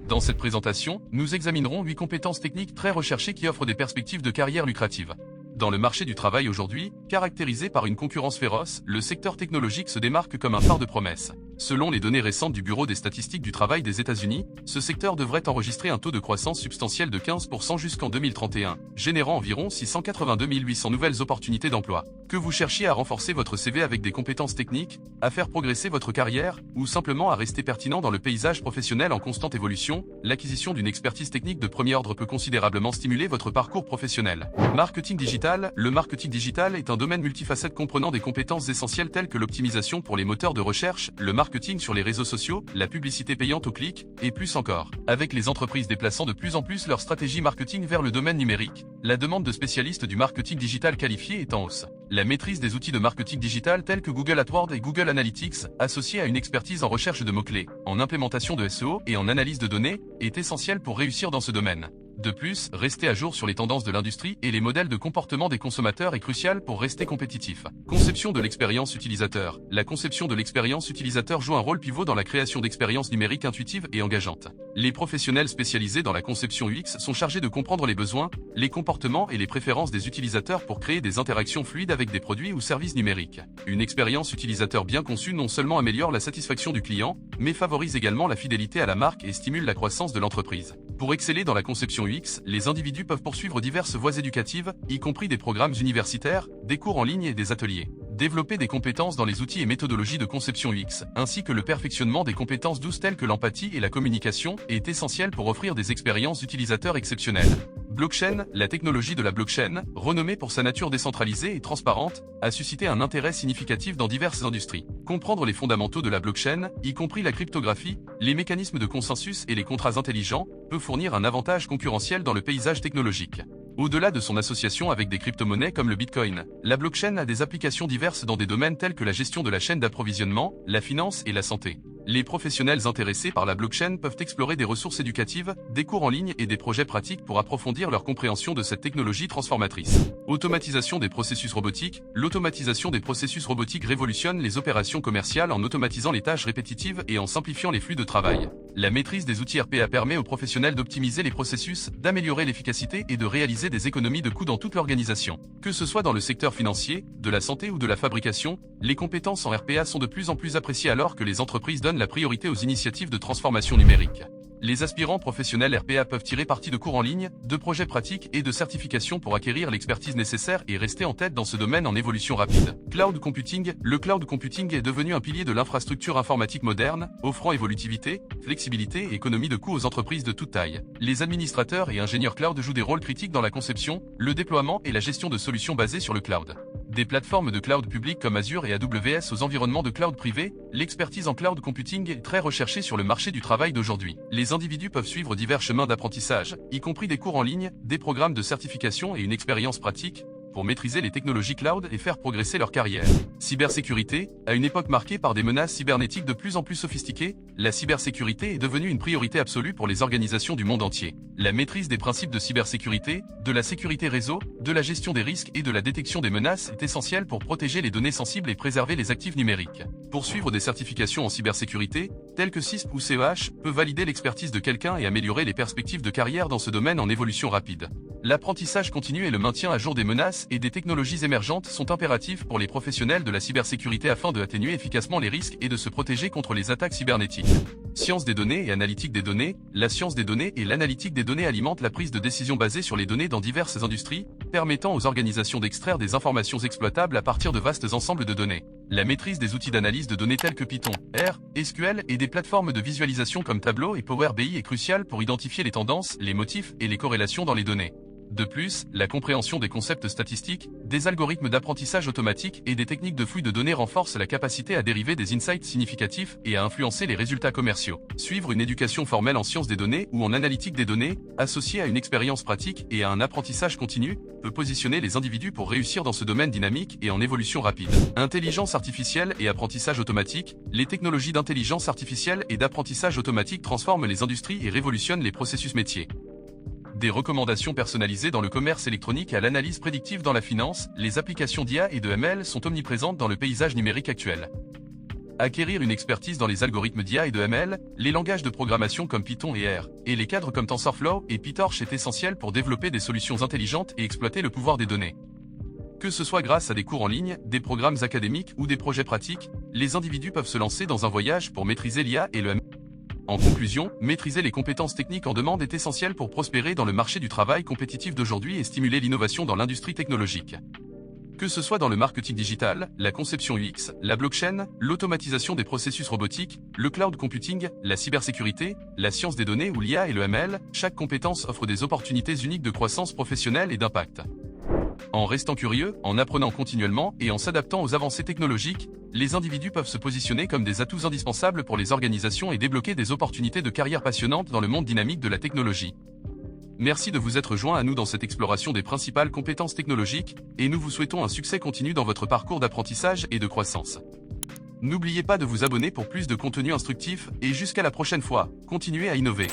Dans cette présentation, nous examinerons 8 compétences techniques très recherchées qui offrent des perspectives de carrière lucratives. Dans le marché du travail aujourd'hui, caractérisé par une concurrence féroce, le secteur technologique se démarque comme un phare de promesses. Selon les données récentes du Bureau des statistiques du travail des États-Unis, ce secteur devrait enregistrer un taux de croissance substantiel de 15% jusqu'en 2031, générant environ 682 800 nouvelles opportunités d'emploi. Que vous cherchiez à renforcer votre CV avec des compétences techniques, à faire progresser votre carrière, ou simplement à rester pertinent dans le paysage professionnel en constante évolution, l'acquisition d'une expertise technique de premier ordre peut considérablement stimuler votre parcours professionnel. Marketing digital. Le marketing digital est un domaine multifacette comprenant des compétences essentielles telles que l'optimisation pour les moteurs de recherche, le marketing sur les réseaux sociaux, la publicité payante au clic, et plus encore. Avec les entreprises déplaçant de plus en plus leur stratégie marketing vers le domaine numérique, la demande de spécialistes du marketing digital qualifiés est en hausse. La maîtrise des outils de marketing digital tels que Google AdWords et Google Analytics, associée à une expertise en recherche de mots-clés, en implémentation de SEO et en analyse de données, est essentielle pour réussir dans ce domaine. De plus, rester à jour sur les tendances de l'industrie et les modèles de comportement des consommateurs est crucial pour rester compétitif. Conception de l'expérience utilisateur. La conception de l'expérience utilisateur joue un rôle pivot dans la création d'expériences numériques intuitives et engageantes. Les professionnels spécialisés dans la conception UX sont chargés de comprendre les besoins, les comportements et les préférences des utilisateurs pour créer des interactions fluides avec des produits ou services numériques. Une expérience utilisateur bien conçue non seulement améliore la satisfaction du client, mais favorise également la fidélité à la marque et stimule la croissance de l'entreprise. Pour exceller dans la conception UX, les individus peuvent poursuivre diverses voies éducatives, y compris des programmes universitaires, des cours en ligne et des ateliers. Développer des compétences dans les outils et méthodologies de conception UX, ainsi que le perfectionnement des compétences douces telles que l'empathie et la communication, est essentiel pour offrir des expériences utilisateurs exceptionnelles. Blockchain. La technologie de la blockchain, renommée pour sa nature décentralisée et transparente, a suscité un intérêt significatif dans diverses industries. Comprendre les fondamentaux de la blockchain, y compris la cryptographie, les mécanismes de consensus et les contrats intelligents, peut fournir un avantage concurrentiel dans le paysage technologique. Au-delà de son association avec des crypto-monnaies comme le Bitcoin, la blockchain a des applications diverses dans des domaines tels que la gestion de la chaîne d'approvisionnement, la finance et la santé. Les professionnels intéressés par la blockchain peuvent explorer des ressources éducatives, des cours en ligne et des projets pratiques pour approfondir leur compréhension de cette technologie transformatrice. Automatisation des processus robotiques. L'automatisation des processus robotiques révolutionne les opérations commerciales en automatisant les tâches répétitives et en simplifiant les flux de travail. La maîtrise des outils RPA permet aux professionnels d'optimiser les processus, d'améliorer l'efficacité et de réaliser des économies de coûts dans toute l'organisation. Que ce soit dans le secteur financier, de la santé ou de la fabrication, les compétences en RPA sont de plus en plus appréciées alors que les entreprises donnent la priorité aux initiatives de transformation numérique. Les aspirants professionnels RPA peuvent tirer parti de cours en ligne, de projets pratiques et de certifications pour acquérir l'expertise nécessaire et rester en tête dans ce domaine en évolution rapide. Cloud computing. Le cloud computing est devenu un pilier de l'infrastructure informatique moderne, offrant évolutivité, flexibilité et économie de coûts aux entreprises de toute taille. Les administrateurs et ingénieurs cloud jouent des rôles critiques dans la conception, le déploiement et la gestion de solutions basées sur le cloud. Des plateformes de cloud publiques comme Azure et AWS aux environnements de cloud privés, l'expertise en cloud computing est très recherchée sur le marché du travail d'aujourd'hui. Les individus peuvent suivre divers chemins d'apprentissage, y compris des cours en ligne, des programmes de certification et une expérience pratique, pour maîtriser les technologies cloud et faire progresser leur carrière. Cybersécurité. À une époque marquée par des menaces cybernétiques de plus en plus sophistiquées, la cybersécurité est devenue une priorité absolue pour les organisations du monde entier. La maîtrise des principes de cybersécurité, de la sécurité réseau, de la gestion des risques et de la détection des menaces est essentielle pour protéger les données sensibles et préserver les actifs numériques. Poursuivre des certifications en cybersécurité, telles que CISP ou CEH, peut valider l'expertise de quelqu'un et améliorer les perspectives de carrière dans ce domaine en évolution rapide. L'apprentissage continu et le maintien à jour des menaces et des technologies émergentes sont impératifs pour les professionnels de la cybersécurité afin d'atténuer efficacement les risques et de se protéger contre les attaques cybernétiques. Science des données et analytique des données. La science des données et l'analytique des données alimentent la prise de décision basée sur les données dans diverses industries, permettant aux organisations d'extraire des informations exploitables à partir de vastes ensembles de données. La maîtrise des outils d'analyse de données tels que Python, R, SQL et des plateformes de visualisation comme Tableau et Power BI est cruciale pour identifier les tendances, les motifs et les corrélations dans les données. De plus, la compréhension des concepts statistiques, des algorithmes d'apprentissage automatique et des techniques de fouille de données renforce la capacité à dériver des insights significatifs et à influencer les résultats commerciaux. Suivre une éducation formelle en sciences des données ou en analytique des données, associée à une expérience pratique et à un apprentissage continu, peut positionner les individus pour réussir dans ce domaine dynamique et en évolution rapide. Intelligence artificielle et apprentissage automatique. Les technologies d'intelligence artificielle et d'apprentissage automatique transforment les industries et révolutionnent les processus métiers. Des recommandations personnalisées dans le commerce électronique à l'analyse prédictive dans la finance, les applications d'IA et de ML sont omniprésentes dans le paysage numérique actuel. Acquérir une expertise dans les algorithmes d'IA et de ML, les langages de programmation comme Python et R, et les cadres comme TensorFlow et PyTorch est essentiel pour développer des solutions intelligentes et exploiter le pouvoir des données. Que ce soit grâce à des cours en ligne, des programmes académiques ou des projets pratiques, les individus peuvent se lancer dans un voyage pour maîtriser l'IA et le ML. En conclusion, maîtriser les compétences techniques en demande est essentiel pour prospérer dans le marché du travail compétitif d'aujourd'hui et stimuler l'innovation dans l'industrie technologique. Que ce soit dans le marketing digital, la conception UX, la blockchain, l'automatisation des processus robotiques, le cloud computing, la cybersécurité, la science des données ou l'IA et le ML, chaque compétence offre des opportunités uniques de croissance professionnelle et d'impact. En restant curieux, en apprenant continuellement et en s'adaptant aux avancées technologiques, les individus peuvent se positionner comme des atouts indispensables pour les organisations et débloquer des opportunités de carrière passionnantes dans le monde dynamique de la technologie. Merci de vous être joint à nous dans cette exploration des principales compétences technologiques, et nous vous souhaitons un succès continu dans votre parcours d'apprentissage et de croissance. N'oubliez pas de vous abonner pour plus de contenu instructif, et jusqu'à la prochaine fois, continuez à innover.